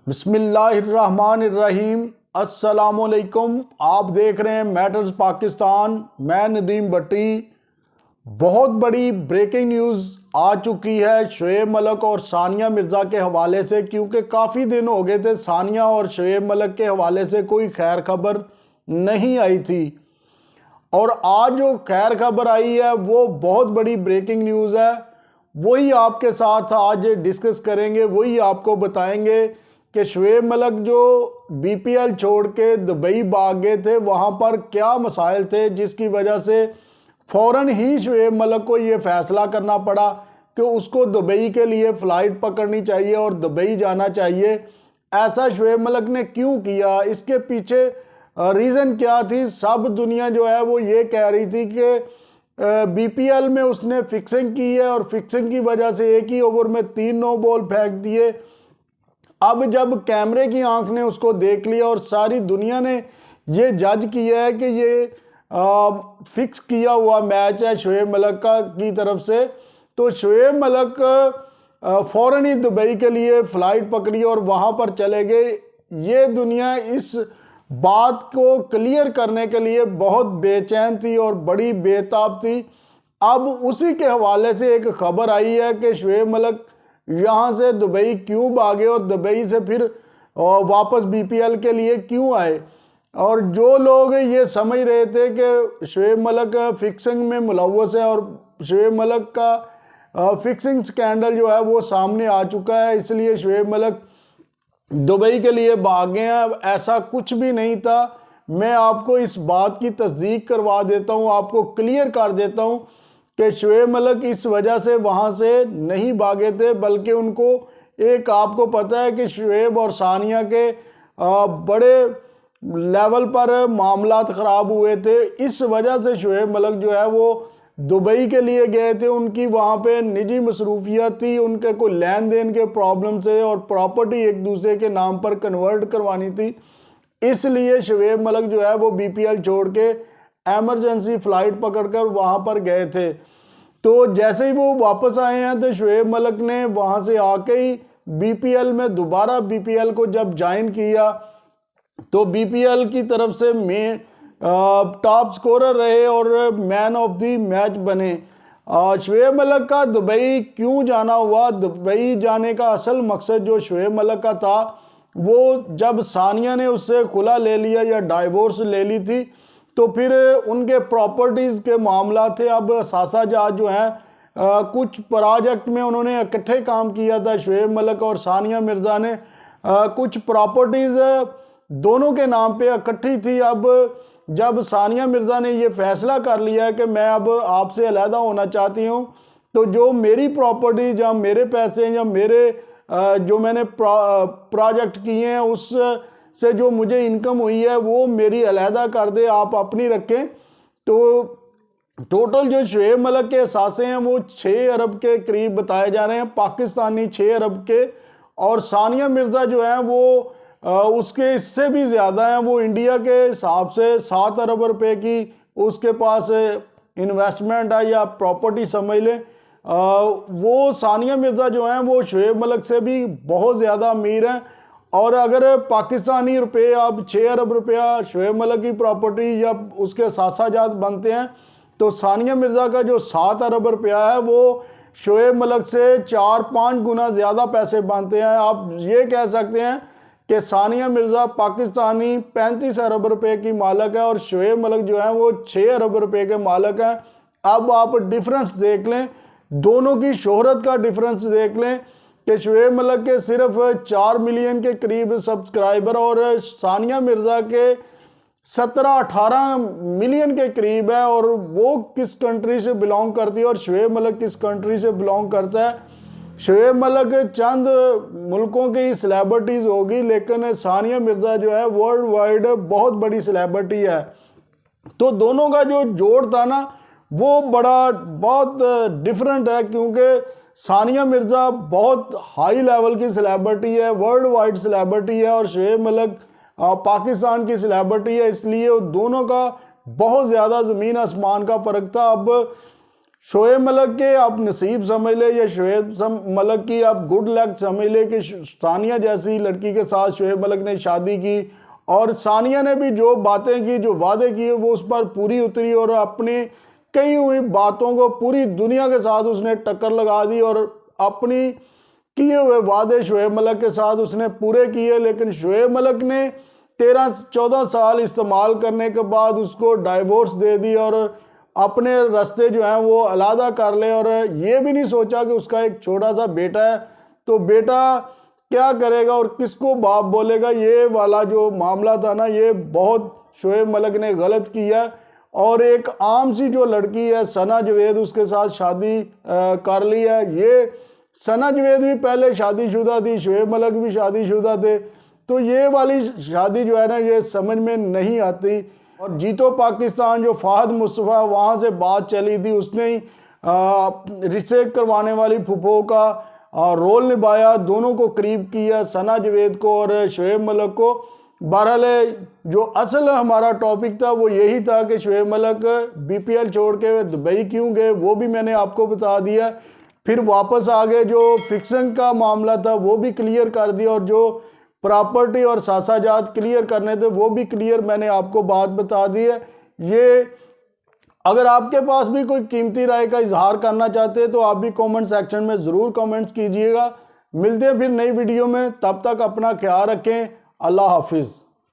बिस्मिल्लाहिर्रहमानिर्रहीम। अस्सलामुअलैकुम। आप देख रहे हैं मैटर्स पाकिस्तान। मैं नदीम भट्टी। बहुत बड़ी ब्रेकिंग न्यूज़ आ चुकी है शोएब मलिक और सानिया मिर्ज़ा के हवाले से, क्योंकि काफ़ी दिन हो गए थे सानिया और शोएब मलिक के हवाले से कोई खैर खबर नहीं आई थी। और आज जो खैर खबर आई है वो बहुत बड़ी ब्रेकिंग न्यूज़ है। वही आपके साथ आज डिस्कस करेंगे, वही आपको बताएंगे कि शोएब मलिक जो बीपीएल छोड़ के दुबई भाग गए थे, वहाँ पर क्या मसाइल थे जिसकी वजह से फ़ौरन ही शोएब मलिक को ये फ़ैसला करना पड़ा कि उसको दुबई के लिए फ़्लाइट पकड़नी चाहिए और दुबई जाना चाहिए। ऐसा शोएब मलिक ने क्यों किया, इसके पीछे रीज़न क्या थी? सब दुनिया जो है वो ये कह रही थी कि बीपीएल में उसने फिक्सिंग की है और फिक्सिंग की वजह से एक ही ओवर में 3 नो बॉल फेंक दिए। अब जब कैमरे की आंख ने उसको देख लिया और सारी दुनिया ने ये जज किया है कि ये फिक्स किया हुआ मैच है शोएब मलिक की तरफ से, तो शोएब मलिक फ़ौरन ही दुबई के लिए फ़्लाइट पकड़ी और वहाँ पर चले गए। ये दुनिया इस बात को क्लियर करने के लिए बहुत बेचैन थी और बड़ी बेताब थी। अब उसी के हवाले से एक खबर आई है कि शोएब मलिक यहाँ से दुबई क्यों भागे और दुबई से फिर वापस बीपीएल के लिए क्यों आए। और जो लोग ये समझ रहे थे कि शोएब मलिक फिक्सिंग में मुलव्वस है और शोएब मलिक का फिक्सिंग स्कैंडल जो है वो सामने आ चुका है, इसलिए शोएब मलिक दुबई के लिए भागे हैं, ऐसा कुछ भी नहीं था। मैं आपको इस बात की तस्दीक करवा देता हूँ, आपको क्लियर कर देता हूँ कि शोएब मलिक इस वजह से वहाँ से नहीं भागे थे, बल्कि उनको एक आपको पता है कि शोएब और सानिया के बड़े लेवल पर मामलात ख़राब हुए थे। इस वजह से शोएब मलिक जो है वो दुबई के लिए गए थे। उनकी वहाँ पे निजी मसरूफियत थी, उनके कोई लेन देन के प्रॉब्लम से और प्रॉपर्टी एक दूसरे के नाम पर कन्वर्ट करवानी थी, इसलिए शोएब मलिक जो है वो बीपीएल छोड़ के एमरजेंसी फ़्लाइट पकड़कर वहाँ पर गए थे। तो जैसे ही वो वापस आए हैं तो शोएब मलिक ने वहाँ से आके ही बीपीएल में दोबारा बीपीएल को जब ज्वाइन किया तो बीपीएल की तरफ से टॉप स्कोरर रहे और मैन ऑफ द मैच बने। शोएब मलिक का दुबई क्यों जाना हुआ? दुबई जाने का असल मकसद जो शोएब मलिक का था वो जब सानिया ने उससे खुला ले लिया या डाइवोर्स ले ली थी तो फिर उनके प्रॉपर्टीज़ के मामला थे। अब सासा जहाज जो हैं कुछ प्रोजेक्ट में उन्होंने इकट्ठे काम किया था, शोएब मलिक और सानिया मिर्ज़ा ने कुछ प्रॉपर्टीज़ दोनों के नाम पे इकट्ठी थी। अब जब सानिया मिर्ज़ा ने ये फ़ैसला कर लिया है कि मैं अब आपसे अलहदा होना चाहती हूँ, तो जो मेरी प्रॉपर्टी या मेरे पैसे या मेरे जो मैंने प्रोजेक्ट किए हैं उस से जो मुझे इनकम हुई है वो मेरी अलहदा कर दे, आप अपनी रखें। तो टोटल जो शोएब मलिक के असासे हैं वो 6 अरब के करीब बताए जा रहे हैं, पाकिस्तानी 6 अरब के, और सानिया मिर्ज़ा जो है वो उसके इससे भी ज़्यादा हैं। वो इंडिया के हिसाब से 7 अरब रुपए की उसके पास इन्वेस्टमेंट है या प्रॉपर्टी समझ लें। वो सानिया मिर्ज़ा जो हैं वो शोएब मलिक से भी बहुत ज़्यादा अमीर हैं। और अगर पाकिस्तानी रुपए अब 6 अरब रुपया शोएब मलिक की प्रॉपर्टी या उसके सासाजात बनते हैं तो सानिया मिर्ज़ा का जो 7 अरब रुपया है वो शोएब मलिक से 4-5 गुना ज़्यादा पैसे बनते हैं। आप ये कह सकते हैं कि सानिया मिर्ज़ा पाकिस्तानी 35 अरब रुपए की मालिक है और शोएब मलिक जो है वो 6 अरब रुपए के मालिक हैं। अब आप डिफरेंस देख लें, दोनों की शोहरत का डिफरेंस देख लें कि शोएब मलिक के सिर्फ 4 मिलियन के करीब सब्सक्राइबर और सानिया मिर्ज़ा के 17-18 मिलियन के करीब है। और वो किस कंट्री से बिलोंग करती है और शोएब मलिक किस कंट्री से बिलोंग करता है? शोएब मलिक चंद मुल्कों की सेलिब्रिटीज़ होगी, लेकिन सानिया मिर्ज़ा जो है वर्ल्ड वाइड बहुत बड़ी सेलिब्रिटी है। तो दोनों का जो जोड़ था ना वो बहुत डिफरेंट है, क्योंकि सानिया मिर्ज़ा बहुत हाई लेवल की सेलिब्रिटी है, वर्ल्ड वाइड सेलिब्रिटी है, और शोएब मलिक पाकिस्तान की सेलिब्रिटी है, इसलिए दोनों का बहुत ज़्यादा ज़मीन आसमान का फ़र्क था। अब शोएब मलिक के आप नसीब समझ ले या शोएब मलिक की आप गुड लक समझ ले कि सानिया जैसी लड़की के साथ शोएब मलिक ने शादी की, और सानिया ने भी जो बातें की, जो वादे किए, वो उस पर पूरी उतरी और अपनी कई हुई बातों को पूरी दुनिया के साथ उसने टक्कर लगा दी और अपनी किए हुए वादे शोएब मलिक के साथ उसने पूरे किए। लेकिन शोएब मलिक ने 13-14 साल इस्तेमाल करने के बाद उसको डाइवोर्स दे दी और अपने रास्ते जो हैं वो अलहदा कर ले, और ये भी नहीं सोचा कि उसका एक छोटा सा बेटा है, तो बेटा क्या करेगा और किसको बाप बोलेगा। ये वाला जो मामला था ना, ये बहुत शोएब मलिक ने गलत किया। और एक आम सी जो लड़की है सना जवेद, उसके साथ शादी कर ली है। ये सना जवेद भी पहले शादीशुदा थी, शोएब मलिक भी शादीशुदा थे, तो ये वाली शादी जो है ना ये समझ में नहीं आती। और जीतो पाकिस्तान जो फाहद मुस्तफ़ा वहाँ से बात चली थी, उसने ही रिश्ते करवाने वाली फुफो का रोल निभाया, दोनों को करीब किया, सना जवेद को और शोएब मलिक को। बहरहाल जो असल हमारा टॉपिक था वो यही था कि शोएब मलिक BPL छोड़ के दुबई क्यों गए, वो भी मैंने आपको बता दिया। फिर वापस आ गए, जो फिक्सिंग का मामला था वो भी क्लियर कर दिया, और जो प्रॉपर्टी और सासाजात क्लियर करने थे वो भी क्लियर मैंने आपको बात बता दी है। ये अगर आपके पास भी कोई कीमती राय का इजहार करना चाहते हैं तो आप भी कमेंट सेक्शन में ज़रूर कमेंट्स कीजिएगा। मिलते हैं फिर नई वीडियो में, तब तक अपना ख्याल रखें। अल्लाह हाफिज़।